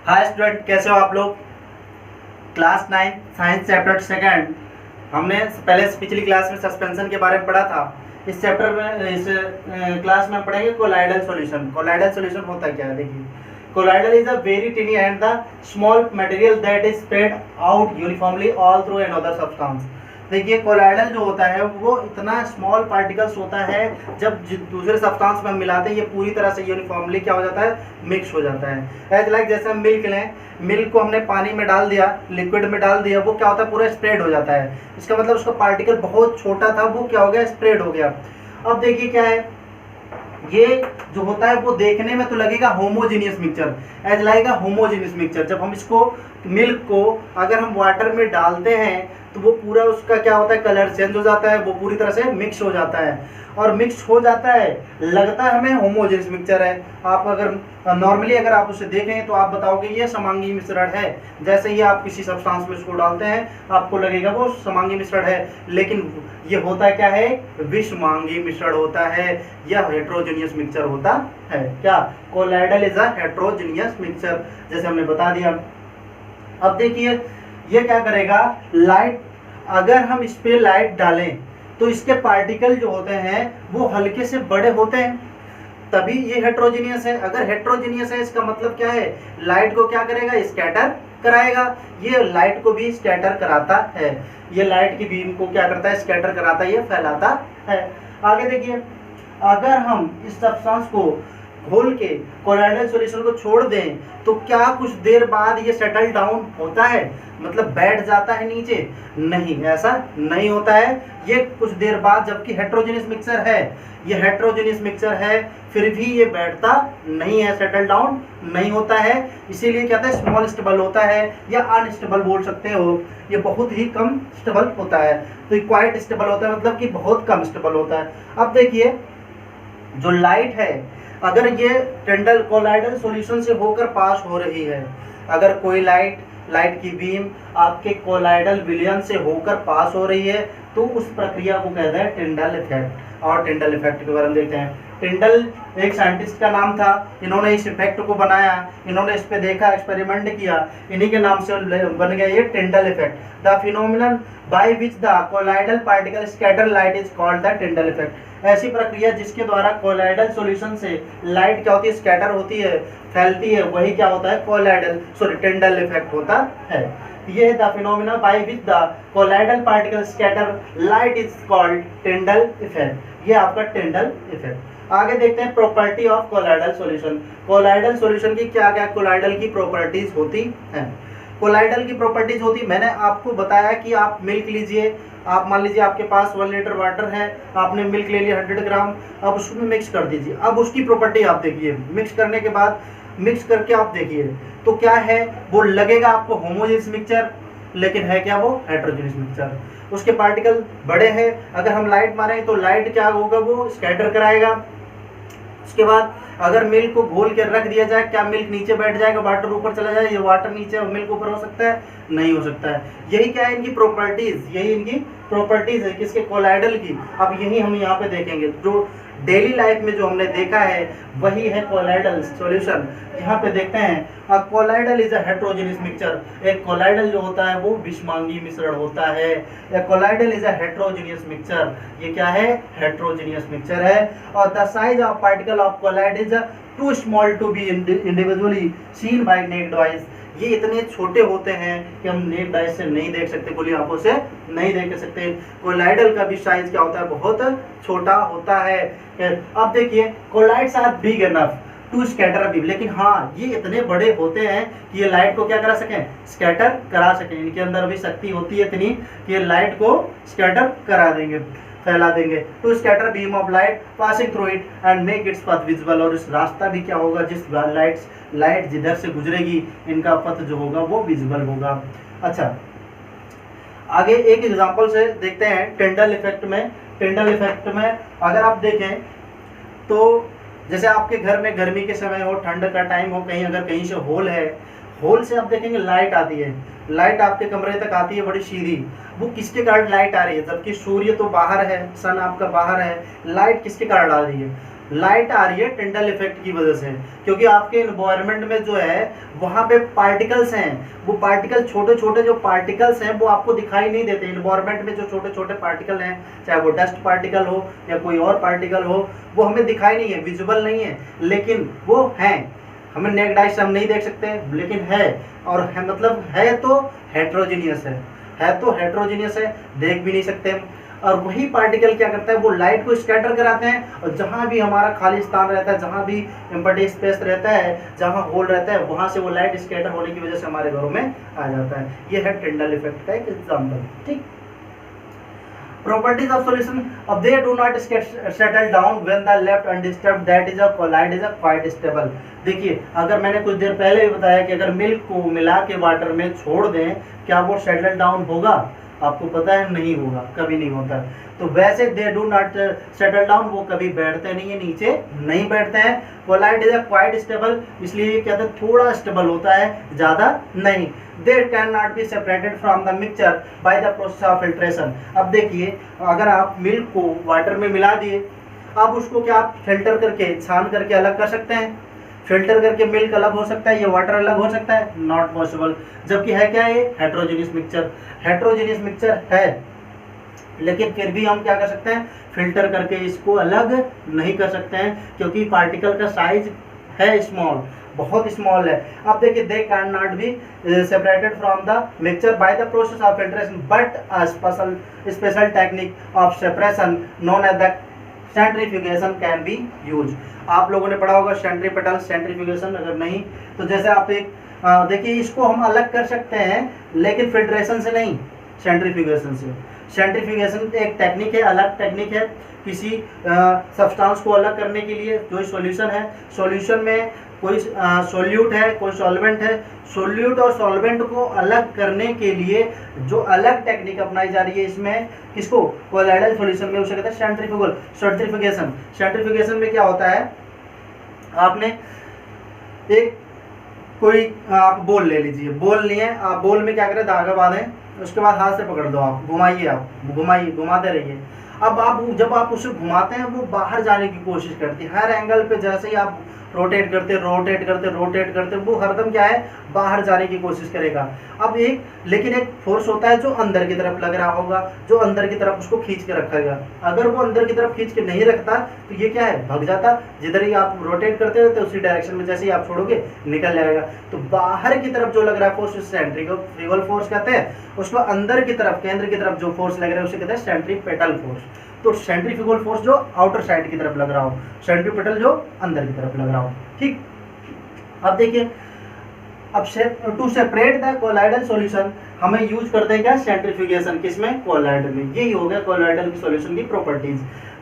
Hi student, कैसे हो आप लोग। क्लास 9 साइंस चैप्टर सेकंड हमने पहले पिछली क्लास में सस्पेंशन के बारे में पढ़ा था। इस चैप्टर में इस क्लास में पढ़ेंगे कोलाइडल सॉल्यूशन। कोलाइडल सॉल्यूशन होता क्या है, देखिए। Colloidal is a very टिनी and the small material that is spread out uniformly all through another substance. देखिए, कोलाइडल जो होता है वो इतना स्मॉल पार्टिकल्स होता है, जब दूसरे सब्सटेंस में हम मिलाते हैं ये पूरी तरह से यूनिफॉर्मली क्या हो जाता है, मिक्स हो जाता है। एज लाइक जैसे हम मिल्क लें, मिल्क को हमने पानी में डाल दिया, लिक्विड में डाल दिया, वो क्या होता है, पूरा स्प्रेड हो जाता है। इसका मतलब उसका पार्टिकल बहुत छोटा था, वो क्या हो गया, स्प्रेड हो गया। अब देखिए क्या है, ये जो होता है वो देखने में तो लगेगा homogeneous mixture, as like a homogeneous mixture. जब हम इसको मिल्क को अगर हम वाटर में डालते हैं तो वो पूरा उसका क्या होता है, कलर चेंज हो जाता है, वो पूरी तरह से मिक्स हो जाता है। और मिक्स हो जाता है, लगता है हमें होमोजेनियस मिक्सचर है। आप अगर नॉर्मली अगर आप उसे देखें तो आप बताओगे ये समांगी मिश्रण है। जैसे ही आप किसी सब्सटेंस में इसको डालते हैं आपको लगेगा वो समांगी मिश्रण है, लेकिन ये होता क्या है, विषमांगी मिश्रण होता है, यह हेट्रोजेनियस मिक्सचर होता है। क्या, colloidal is a heterogeneous mixture, जैसे हमने बता दिया। अब देखिए ये क्या करेगा, लाइट, अगर हम इस पे लाइट डालें तो इसके पार्टिकल जो होते हैं वो हल्के से बड़े होते हैं, तभी ये हेट्रोजीनियस है। अगर हेट्रोजीनियस है इसका मतलब क्या है, लाइट को क्या करेगा, स्कैटर कराएगा। ये लाइट को भी स्कैटर कराता है, ये लाइट की बीम को क्या करता है, स्कैटर कराता है, ये फैलाता है। आगे देखिए, अगर हम इस सब्सटेंस को घोल के कोलाइडल सॉल्यूशन को छोड़ दें तो क्या कुछ देर बाद ये सेटल डाउन होता है, मतलब बैठ जाता है नीचे? नहीं, ऐसा नहीं होता है। ये कुछ देर बाद, जबकि हेट्रोजेनियस मिक्सचर है, ये हेट्रोजेनियस मिक्सचर है, फिर भी ये बैठता नहीं है, सेटल डाउन नहीं होता है। इसीलिए क्या होता है, स्मॉल स्टेबल होता है, या अनस्टेबल बोल सकते हो। ये बहुत ही कम स्टेबल होता है। तो क्वाइट स्टेबल होता है, मतलब कि बहुत कम स्टेबल होता है। अब देखिए, जो लाइट है, अगर ये टिंडल कोलाइडल सॉल्यूशन से होकर पास हो रही है, अगर कोई लाइट की बीम आपके कोलाइडल विलयन से होकर पास हो रही है तो उस प्रक्रिया को कहते हैं टिंडल इफेक्ट। और टिंडल इफेक्ट के बारे में देखते हैं। टिंडल एक साइंटिस्ट का नाम था, इन्होंने इस इफेक्ट को बनाया, इन्होंने इस पे देखा, एक्सपेरिमेंट किया, इन्हीं के नाम से बन गया ये Tyndall effect. The phenomenon by which the colloidal particle scatter light is called the Tyndall effect. ऐसी प्रक्रिया जिसके द्वारा कोलाइडल सॉल्यूशन से लाइट क्या होती है, स्कैटर होती है, फैलती है, वही क्या होता है, कोलाइडल टिंडल इफेक्ट होता है। ये है the phenomena by which the colloidal particle scatter light is called Tyndall effect. ये आपका टिंडल इफेक्ट। आगे देखते हैं property of colloidal solution. Colloidal solution की क्या क्या कोलाइडल की प्रॉपर्टीज होती हैं। कोलाइडल की प्रॉपर्टीज होती, मैंने आपको बताया कि आप मिल्क लीजिए, आप मान लीजिए आपके पास 1 लीटर वाटर है, आपने मिल्क ले लिया 100 ग्राम, अब उसमें मिक्स कर दीजिए। अब उसकी प्रॉपर्टी आप देखिए, मिक्स करने के बाद, मिक्स करके आप देखिए तो क्या है, वो लगेगा आपको होमोजेनियस मिक्सचर, लेकिन है क्या, वो हेट्रोजेनियस मिक्सचर। उसके पार्टिकल बड़े हैं, अगर हम लाइट मारें तो लाइट क्या होगा, वो स्कैटर कराएगा। उसके बाद अगर मिल्क को घोल के रख दिया जाए, क्या मिल्क नीचे बैठ जाएगा, वाटर ऊपर चला जाए, ये वाटर नीचे और मिल्क ऊपर हो सकता है? नहीं हो सकता है। यही क्या है, इनकी प्रॉपर्टीज, यही इनकी प्रॉपर्टीज है किसके, कोलाइडल की। अब यही हम यहाँ पे देखेंगे, जो डेली लाइफ में जो हमने देखा है वही है कोलाइडल सॉल्यूशन। यहाँ पे देखते हैं, colloidal is a heterogeneous mixture. एक कोलाइडल जो होता है वो विषमांगी मिश्रण होता है। Colloidal is a heterogeneous mixture, ये क्या है, हेट्रोजेनियस मिक्सचर है। और the size of particle of colloid is too small to be individually seen by naked eyes. ये इतने छोटे होते हैं कि हम नेक्ड आइज से नहीं देख सकते, खुली आंखों से नहीं देख सकते। कोलाइडल का भी साइज क्या होता है, बहुत छोटा होता है। अब देखिए, colloids are big enough to scatter beam, लेकिन हाँ ये इतने बड़े होते हैं कि ये लाइट को क्या करा सकें, स्कैटर करा सकें। इनके अंदर भी शक्ति होती है इतनी कि ये लाइट को स्कैटर करा देंगे, फैला देंगे। To scatter beam of light passing through it and make its path visible. और इस रास्ता भी क्या होगा, जिस लाइट जिधर से गुजरेगी, इनका पथ जो होगा वो विजिबल होगा। अच्छा, आगे एक एग्जांपल से देखते हैं टिंडल इफेक्ट में। टिंडल इफेक्ट में अगर आप देखें तो जैसे आपके घर में गर्मी के समय हो, ठंड का टाइम हो, कहीं अगर कहीं से होल है, होल से आप देखेंगे लाइट आती है, लाइट आपके कमरे तक आती है बड़ी सीधी। वो किसके कारण लाइट आ रही है, जबकि सूर्य तो बाहर है, सन आपका बाहर है, लाइट किसके कारण आ रही है, लाइट आ रही है टिंडल इफेक्ट की वजह से, क्योंकि आपके इन्वायरमेंट में जो है वहाँ पे पार्टिकल्स हैं, वो पार्टिकल छोटे छोटे जो पार्टिकल्स हैं वो आपको दिखाई नहीं देते। इन्वायरमेंट में जो छोटे छोटे पार्टिकल हैं, चाहे वो डस्ट पार्टिकल हो या कोई और पार्टिकल हो, वो हमें दिखाई नहीं है, विजिबल नहीं है, लेकिन वो हैं, हमें नेक्ड आई से हम नहीं देख सकते, लेकिन है। और है मतलब है तो हेट्रोजीनियस है तो हेट्रोजीनियस है, देख भी नहीं सकते हम। और वही पार्टिकल क्या करता है, वो लाइट को स्कैटर कराते हैं, और जहाँ भी हमारा खाली स्थान रहता है, जहाँ भी एम्प्टी स्पेस रहता है, जहाँ होल रहता है, वहाँ से वो लाइट स्कैटर होने की वजह से हमारे घरों में आ जाता है। ये है टिंडल इफेक्ट का एक एग्जाम्पल। ठीक, properties of solution, they do not settle down when the left undisturbed, that is a colloid is a quite stable। देखिए, अगर मैंने कुछ देर पहले भी बताया कि अगर मिल्क को मिला के वाटर में छोड़ दें, क्या वो सेटल डाउन होगा? आपको पता है नहीं होगा, कभी नहीं होता। तो वैसे they do not settle down, वो कभी बैठते नहीं है, नीचे नहीं बैठते हैं। कोलाइड इज क्वाइट स्टेबल, इसलिए कहते हैं थोड़ा स्टेबल होता है, ज़्यादा नहीं। दे can not be separated from the mixture by the process of filtration. अब देखिए, अगर आप मिल्क को वाटर में मिला दिए, अब उसको क्या आप फिल्टर करके, छान करके अलग कर सकते हैं? फिल्टर करके मिल्क अलग हो सकता है, ये वाटर अलग हो सकता है? Not possible. जबकि है क्या, ये हेट्रोजीनियस मिक्सचर, हेट्रोजीनियस मिक्सचर है, लेकिन फिर भी हम क्या कर सकते हैं, फिल्टर करके इसको अलग नहीं कर सकते हैं, क्योंकि पार्टिकल का साइज है स्मॉल, बहुत स्मॉल है। अब देखिए, they can not be separated from the mixture by the process of filtration, but a special technique of separation known as the centrifugation can be use. आप लोगों ने पढ़ा होगा सेंट्रीपेटल सेंट्रीफ्यूगेशन, अगर नहीं तो जैसे आप एक देखिए, इसको हम अलग कर सकते हैं, लेकिन फिल्ट्रेशन से नहीं, सेंट्रीफ्यूगेशन से। सेंट्रीफ्यूगेशन एक टेक्निक है, अलग टेक्निक है, किसी सब्सटेंस को अलग करने के लिए। जो सॉल्यूशन है, सॉल्यूशन में कोई सोल्यूट है, कोई सॉल्वेंट है, सोल्यूट और सॉल्वेंट को अलग करने के लिए जो अलग टेक्निक अपनाई जा रही है, इसमें किसको, कोलाइडल सॉल्यूशन में, उसे कहते हैं सेंट्रीफ्यूगल सेंट्रीफ्यूगेशन। सेंट्रीफ्यूगेशन में क्या होता है, आपने एक कोई आप बोल ले लीजिए, बोल लिए, आप बोल में क्या करें, धागा बांधें, उसके बाद हाथ से पकड़ दो, आप घुमाइए, आप घुमाइए, घुमाते रहिए। अब आप जब आप उसे घुमाते हैं, वो बाहर जाने की कोशिश करती है, हर एंगल पे जैसे ही आप रोटेट करते वो हरदम क्या है, बाहर जाने की कोशिश करेगा। अब लेकिन एक फोर्स होता है जो अंदर की तरफ लग रहा होगा, जो अंदर की तरफ उसको खींच के रखेगा। अगर वो अंदर की तरफ खींच के नहीं रखता तो ये क्या है, भग जाता, जिधर ही आप रोटेट करते रहते उसी डायरेक्शन में जैसे ही आप छोड़ोगे निकल जाएगा। तो बाहर की तरफ जो लग रहा है फोर्स, सेंट्रीफ्यूगल फोर्स कहते हैं, उसको अंदर की तरफ, केंद्र की तरफ जो फोर्स लग रहा है उसे कहते हैं सेंट्रीपेटल फोर्स। तो सेंट्रीफ्यूगल फोर्स जो आउटर साइड की तरफ लग रहा हो, सेंट्रीपेटल जो अंदर की तरफ लग रहा हो। ठीक, अब देखिए, अब to separate the colloidal solution हमें यूज करते हैं क्या, सेंट्रीफ्यूगेशन, किसमें, कोलाइडल में। यही हो गया कोलाइडल की सॉल्यूशन की प्रॉपर्टीज,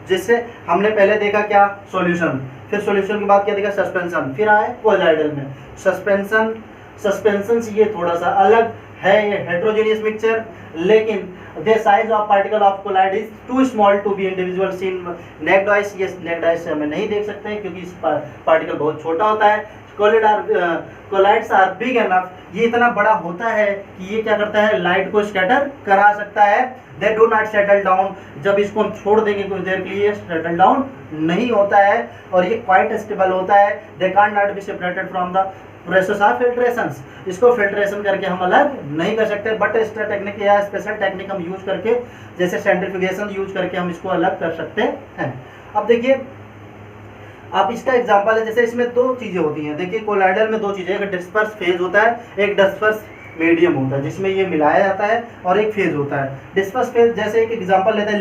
जिससे हमने पहले देखा क्या, सॉल्यूशन, फिर सॉल्यूशन के बाद क्या देखा, सस्पेंशन, फिर आए कोलाइडल में सस्पेंशन से ये थोड़ा सा अलग है, ये हेट्रोजेनियस मिक्सचर, लेकिन the size of particle of colloid is too small to be individual seen naked eye। ये naked eye से हमें नहीं देख सकते हैं, क्योंकि इस पार्टिकल बहुत छोटा होता है। colloids are big enough, ये इतना बड़ा होता है कि ये क्या करता है, लाइट को स्कैटर करा सकता है। they do not settle down, जब इसको हम छोड़ देंगे कुछ देर के लिए, सेटल डाउन नहीं होता है, और ये क्वाइट स्टेबल होता है। they can't not be separated from the process of filtration, इसको फिल्ट्रेशन करके हम अलग नहीं कर सकते, बट एक्स्ट्रा टेक्निक या स्पेशल टेक्निक हम यूज करके, जैसे सेंट्रीफ्यूगेशन यूज करके हम इसको अलग कर सकते हैं। अब देखिए, अब इसका एग्जांपल है, जैसे इसमें दो चीजें होती हैं। देखिए, कोलाइडल में दो चीजें, एक डिस्पर्स फेज होता है, एक डिस्पर्स मीडियम होता है, जिसमें ये मिलाया जाता है, और एक फेज होता है डिस्पर्स फेज। जैसे एक एग्जांपल लेते हैं,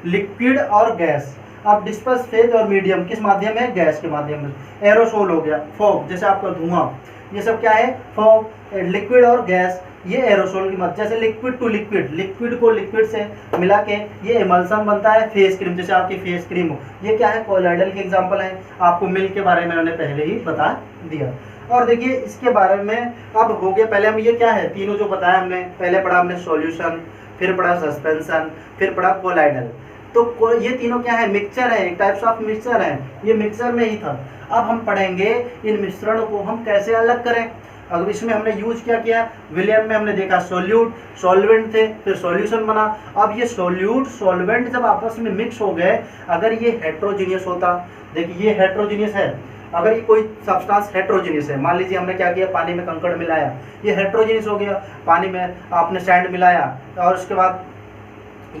लिक्विड और गैस। अब डिस्पर्स फेज और मीडियम किस माध्यम में, गैस के माध्यम में। एरोसोल हो गया, फॉग, जैसे आपका धुआं, ये सब क्या है, फॉग। लिक्विड और गैस, ये एरोसोल की माध्यम, जैसे लिक्विड टू लिक्विड को लिक्विड से मिला के ये इमल्सन बनता है, फेस क्रीम, जैसे आपकी फेस क्रीम हो, ये क्या है, कोलाइडल के एग्जांपल है। आपको मिल्क के बारे में मैंने पहले ही बता दिया। और देखिए, इसके बारे में अब हो गया, पहले हम ये क्या है, तीनों जो बताया हमने, पहले पढ़ा हमने सॉल्यूशन, फिर पढ़ा सस्पेंशन, फिर पढ़ा कोलाइडल। तो ये तीनों क्या है, मिक्सचर है, एक टाइप्स ऑफ मिक्सचर है, ये मिक्सचर में ही था। अब हम पढ़ेंगे इन मिश्रण को हम कैसे अलग करें। अगर इसमें हमने यूज क्या किया, विलियम में हमने देखा सोल्यूट सॉल्वेंट थे, फिर सॉल्यूशन बना। अब ये सोल्यूट सॉल्वेंट जब आपस में मिक्स हो गए, अगर ये हेट्रोजीनियस होता, देखिए ये हेट्रोजीनियस है, अगर ये कोई सब्सटेंस हेट्रोजीनियस है, मान लीजिए हमने क्या किया, पानी में कंकड़ मिलाया, ये हेट्रोजीनियस हो गया, पानी में आपने सैंड मिलाया और उसके बाद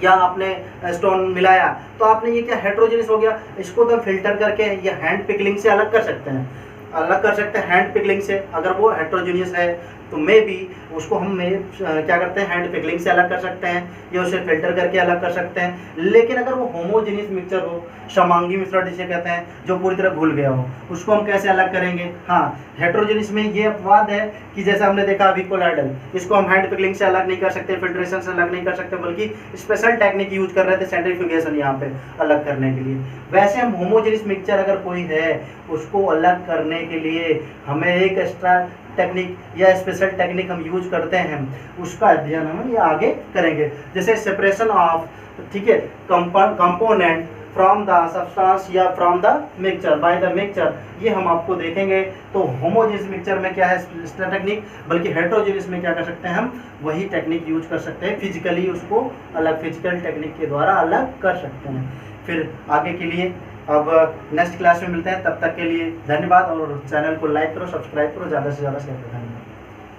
या आपने स्टोन मिलाया, तो आपने ये क्या हेट्रोजीनियस हो गया, इसको तो फिल्टर करके या हैंड पिकलिंग से अलग कर सकते हैं, अलग कर सकते हैं हैंड पिकलिंग से। अगर वो हेट्रोजीनियस है तो मे बी उसको हम क्या करते हैं, हैंड पिकलिंग से अलग कर सकते हैं या उसे फिल्टर करके अलग कर सकते हैं। लेकिन अगर वो होमोजीनियस मिक्सचर हो, समांगी मिश्रण जिसे कहते हैं, जो पूरी तरह घुल गया हो, उसको हम कैसे अलग करेंगे। हाँ, हेट्रोजीनियस में ये अपवाद है कि जैसे हमने देखा अभी कोलाइडल, इसको हम हैंड पिकलिंग से अलग नहीं कर सकते, फिल्ट्रेशन से अलग नहीं कर सकते, बल्कि स्पेशल टेक्निक यूज कर रहे थे, सेंट्रीफ्यूगेशन यहाँ पे अलग करने के लिए। वैसे हम होमोजीनियस मिक्सचर अगर कोई है, उसको अलग करने के लिए हमें एक एक्स्ट्रा टेक्निक या स्पेशल टेक्निक हम यूज करते हैं, उसका अध्ययन हम ये आगे करेंगे। जैसे सेपरेशन ऑफ, ठीक है, कंपोनेंट फ्रॉम द सब्सटेंस या from the mixture by the mixture, ये हम आपको देखेंगे। तो होमोजेनियस मिक्सचर में क्या है स्पेशल टेक्निक, बल्कि हेट्रोजेनियस में क्या कर सकते हैं, हम वही टेक्निक यूज कर सकते हैं, फिजिकली उसको अलग फिजिकल टेक्निक के द्वारा अलग कर सकते हैं। फिर आगे के लिए अब नेक्स्ट क्लास में मिलते हैं, तब तक के लिए धन्यवाद। और चैनल को लाइक करो, सब्सक्राइब करो, ज़्यादा से ज़्यादा शेयर करो। धन्यवाद।